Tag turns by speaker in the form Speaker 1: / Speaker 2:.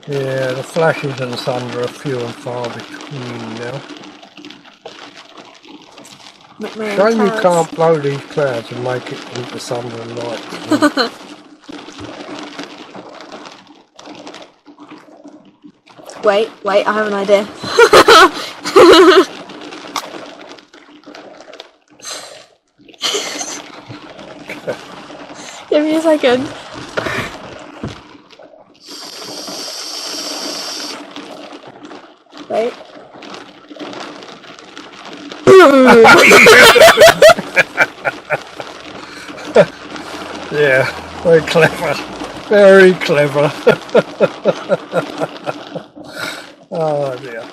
Speaker 1: Yeah, the flashes and thunder are few and far between now. Shame you can't blow these clouds and make it into thunder and lightning.
Speaker 2: Wait, I have an idea. Give me a second. Wait.
Speaker 1: Yeah, very clever. Very clever. Oh dear.